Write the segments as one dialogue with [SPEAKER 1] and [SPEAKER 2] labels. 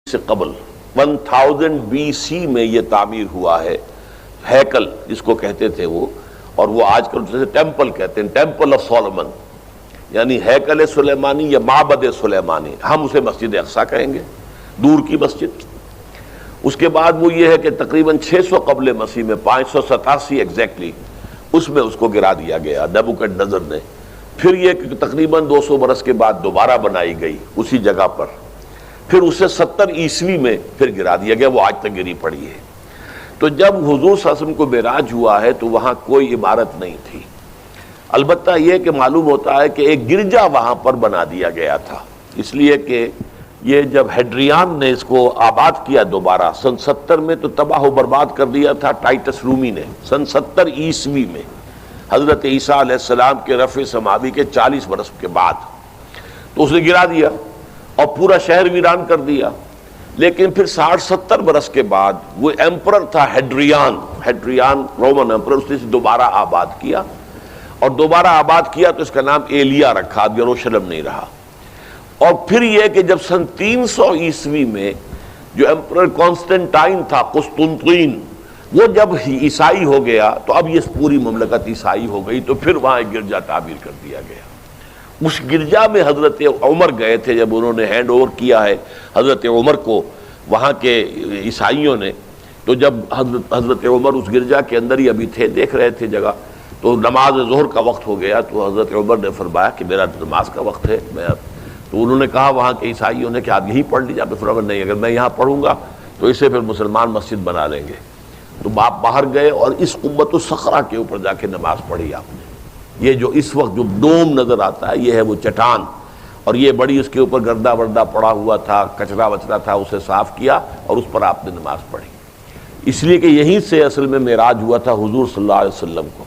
[SPEAKER 1] سے قبل 1000 BC میں یہ تعمیر ہوا ہے ہیکل جس کو کہتے تھے وہ، اور وہ آج کل جیسے ٹیمپل کہتے ہیں، ٹیمپل آف سولومن، یعنی ہیکل سلیمانی یا معبد سلیمانی، ہم اسے مسجد اقصی کہیں گے، دور کی مسجد۔ اس کے بعد وہ یہ ہے کہ تقریباً 600 قبل مسیح میں 587 ایگزیکٹلی اس میں اس کو گرا دیا گیا نیبوکڈنیزر نے۔ پھر یہ کہ تقریباً 200 برس کے بعد دوبارہ بنائی گئی اسی جگہ پر، پھر اسے 70 عیسوی میں پھر گرا دیا گیا، وہ آج تک گری پڑی ہے۔ تو جب حضور صلی اللہ علیہ وسلم کو معراج ہوا ہے تو وہاں کوئی عمارت نہیں تھی، البتہ یہ کہ معلوم ہوتا ہے کہ ایک گرجا وہاں پر بنا دیا گیا تھا، اس لیے کہ یہ جب ہیڈریان نے اس کو آباد کیا دوبارہ سن 70 میں تو تباہ و برباد کر دیا تھا ٹائٹس رومی نے سن 70 عیسوی میں، حضرت عیسیٰ علیہ السلام کے رفع سماوی کے 40 برس کے بعد، تو اس نے گرا دیا اور پورا شہر ویران کر دیا۔ لیکن پھر 60-70 برس کے بعد وہ ایمپرر تھا ہیڈریان رومن ایمپرر، اس نے دوبارہ آباد کیا، اور دوبارہ آباد کیا تو اس کا نام ایلیا رکھا، اب یروشلم نہیں رہا۔ اور پھر یہ کہ جب سن 300 عیسوی میں جو ایمپرر کانسٹنٹائن تھا قسطنطین، وہ جب عیسائی ہو گیا تو اب یہ پوری مملکت عیسائی ہو گئی، تو پھر وہاں ایک گرجا تعمیر کر دیا گیا۔ اس گرجا میں حضرت عمر گئے تھے، جب انہوں نے ہینڈ اوور کیا ہے حضرت عمر کو وہاں کے عیسائیوں نے، تو جب حضرت عمر اس گرجا کے اندر ہی ابھی تھے، دیکھ رہے تھے جگہ، تو نماز ظہر کا وقت ہو گیا، تو حضرت عمر نے فرمایا کہ میرا نماز کا وقت ہے، تو انہوں نے کہا وہاں کے عیسائیوں نے کہ آپ یہیں پڑھ لیجیے، آپ نے فرمایا نہیں، اگر میں یہاں پڑھوں گا تو اسے پھر مسلمان مسجد بنا لیں گے۔ تو باپ باہر گئے اور اس قبۃ الصخرہ کے اوپر جا کے نماز پڑھی آپ نے۔ یہ جو اس وقت جو ڈوم نظر آتا ہے یہ ہے وہ چٹان، اور یہ بڑی اس کے اوپر گردہ وردہ پڑا ہوا تھا، کچرا وچرا تھا، اسے صاف کیا اور اس پر آپ نے نماز پڑھی، اس لیے کہ یہیں سے اصل میں معراج ہوا تھا حضور صلی اللہ علیہ وسلم کو۔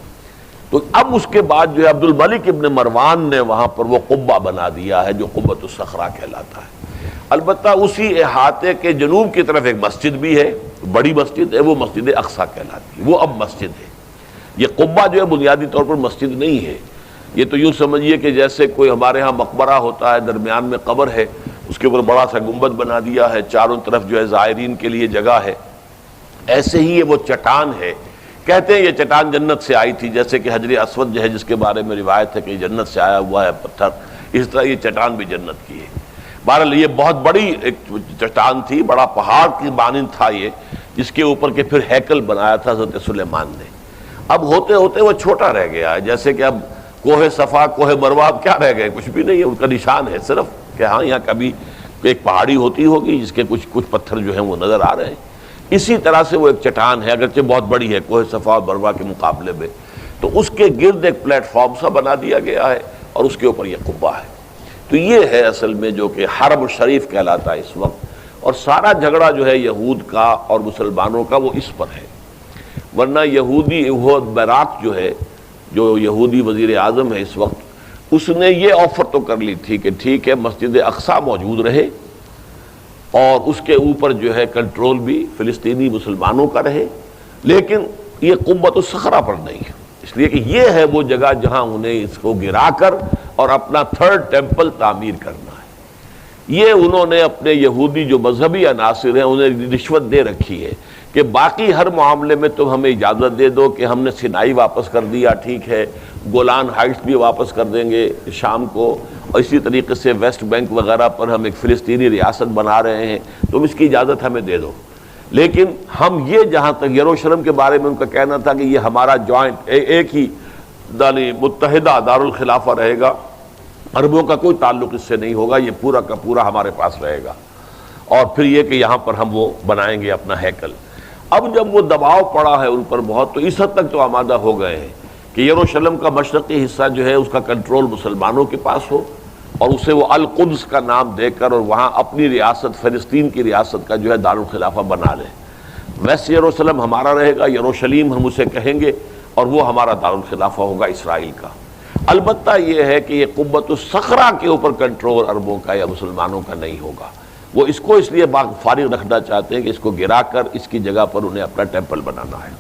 [SPEAKER 1] تو اب اس کے بعد جو ہے عبد الملک ابن مروان نے وہاں پر وہ قبہ بنا دیا ہے جو قبۃ الصخرہ کہلاتا ہے۔ البتہ اسی احاطے کے جنوب کی طرف ایک مسجد بھی ہے، بڑی مسجد ہے، وہ مسجد اقصی کہلاتی ہے، وہ اب مسجد ہے۔ یہ قبہ جو ہے بنیادی طور پر مسجد نہیں ہے، یہ تو یوں سمجھیے کہ جیسے کوئی ہمارے ہاں مقبرہ ہوتا ہے، درمیان میں قبر ہے، اس کے اوپر بڑا سا گنبد بنا دیا ہے، چاروں طرف جو ہے زائرین کے لیے جگہ ہے، ایسے ہی یہ وہ چٹان ہے۔ کہتے ہیں یہ چٹان جنت سے آئی تھی، جیسے کہ حجر اسود جو ہے جس کے بارے میں روایت ہے کہ جنت سے آیا ہوا ہے پتھر، اس طرح یہ چٹان بھی جنت کی ہے۔ بہرحال یہ بہت بڑی ایک چٹان تھی، بڑا پہاڑ کی مانند تھا یہ، جس کے اوپر کے پھر ہیکل بنایا تھا حضرت سلیمان نے۔ اب ہوتے ہوتے وہ چھوٹا رہ گیا ہے، جیسے کہ اب کوہ صفا کوہ مروہ اب کیا رہ گئے، کچھ بھی نہیں ہے، ان کا نشان ہے صرف کہ ہاں یہاں کبھی ایک پہاڑی ہوتی ہوگی جس کے کچھ پتھر جو ہیں وہ نظر آ رہے ہیں۔ اسی طرح سے وہ ایک چٹان ہے، اگرچہ بہت بڑی ہے کوہ صفا اور مروہ کے مقابلے میں، تو اس کے گرد ایک پلیٹ فارم سا بنا دیا گیا ہے اور اس کے اوپر یہ قبہ ہے۔ تو یہ ہے اصل میں جو کہ حرم الشریف کہلاتا ہے اس وقت، اور سارا جھگڑا جو ہے یہود کا اور مسلمانوں کا وہ اس پر ہے۔ ورنہ یہودی براق جو ہے، جو یہودی وزیر اعظم ہے اس وقت، اس نے یہ آفر تو کر لی تھی کہ ٹھیک ہے مسجد اقصی موجود رہے اور اس کے اوپر جو ہے کنٹرول بھی فلسطینی مسلمانوں کا رہے، لیکن یہ قبۃ الصخرہ پر نہیں ہے، اس لیے کہ یہ ہے وہ جگہ جہاں انہیں اس کو گرا کر اور اپنا تھرڈ ٹیمپل تعمیر کرنا ہے۔ یہ انہوں نے اپنے یہودی جو مذہبی عناصر ہیں انہیں رشوت دے رکھی ہے کہ باقی ہر معاملے میں تم ہمیں اجازت دے دو کہ ہم نے سینائی واپس کر دیا، ٹھیک ہے، گولان ہائٹس بھی واپس کر دیں گے شام کو، اور اسی طریقے سے ویسٹ بینک وغیرہ پر ہم ایک فلسطینی ریاست بنا رہے ہیں، تم اس کی اجازت ہمیں دے دو، لیکن ہم یہ جہاں تک یروشلم کے بارے میں ان کا کہنا تھا کہ یہ ہمارا جوائنٹ ایک ہی متحدہ دارالخلافہ رہے گا، عربوں کا کوئی تعلق اس سے نہیں ہوگا، یہ پورا کا پورا ہمارے پاس رہے گا، اور پھر یہ کہ یہاں پر ہم وہ بنائیں گے اپنا ہیکل۔ اب جب وہ دباؤ پڑا ہے ان پر بہت، تو اس حد تک تو آمادہ ہو گئے ہیں کہ یروشلم کا مشرقی حصہ جو ہے اس کا کنٹرول مسلمانوں کے پاس ہو، اور اسے وہ القدس کا نام دے کر اور وہاں اپنی ریاست فلسطین کی ریاست کا جو ہے دارالخلافہ بنا لیں۔ ویسٹ یروشلم ہمارا رہے گا، یروشلیم ہم اسے کہیں گے، اور وہ ہمارا دارالخلافہ ہوگا اسرائیل کا۔ البتہ یہ ہے کہ یہ قبۃ الصخرہ کے اوپر کنٹرول عربوں کا یا مسلمانوں کا نہیں ہوگا، وہ اس کو اس لیے فارغ رکھنا چاہتے ہیں کہ اس کو گرا کر اس کی جگہ پر انہیں اپنا ٹیمپل بنانا ہے۔